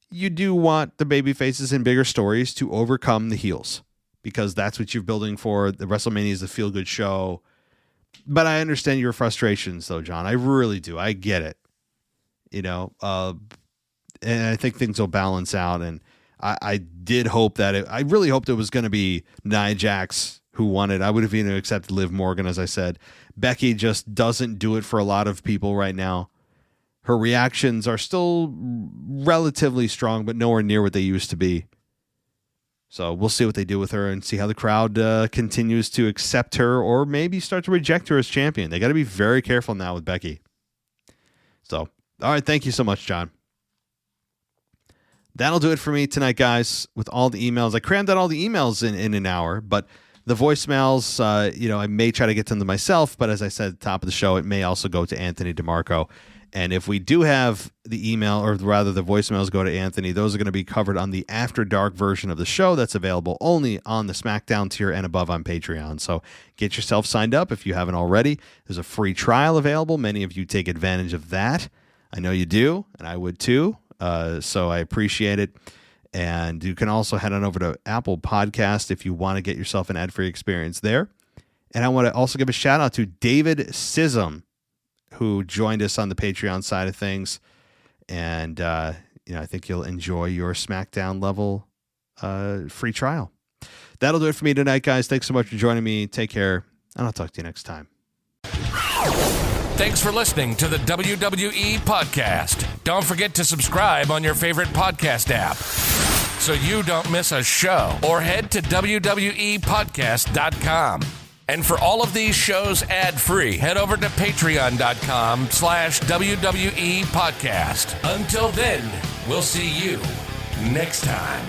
you do want the babyfaces in bigger stories to overcome the heels because that's what you're building for. The WrestleMania is a feel-good show. But I understand your frustrations, though, John. I really do. I get it. And I think things will balance out. And I did hope that I really hoped it was going to be Nia Jax who won it. I would have even accepted Liv Morgan, as I said. Becky just doesn't do it for a lot of people right now. Her reactions are still relatively strong, but nowhere near what they used to be. So we'll see what they do with her and see how the crowd continues to accept her or maybe start to reject her as champion. They got to be very careful now with Becky. So, all right. Thank you so much, John. That'll do it for me tonight, guys, with all the emails. I crammed out all the emails in an hour, but the voicemails, I may try to get to them myself, but as I said at the top of the show, it may also go to Anthony DeMarco. And if we do have the email, or rather the voicemails go to Anthony, those are going to be covered on the After Dark version of the show that's available only on the SmackDown tier and above on Patreon. So get yourself signed up if you haven't already. There's a free trial available. Many of you take advantage of that. I know you do, and I would too. So I appreciate it. And you can also head on over to Apple Podcast if you want to get yourself an ad-free experience there. And I want to also give a shout out to David Sism, who joined us on the Patreon side of things. And, I think you'll enjoy your SmackDown level free trial. That'll do it for me tonight, guys. Thanks so much for joining me. Take care, and I'll talk to you next time.
Thanks for listening to the WWE Podcast. Don't forget to subscribe on your favorite podcast app so you don't miss a show, or head to WWEpodcast.com. And for all of these shows ad-free, head over to patreon.com/WWE Podcast. Until then, we'll see you next time.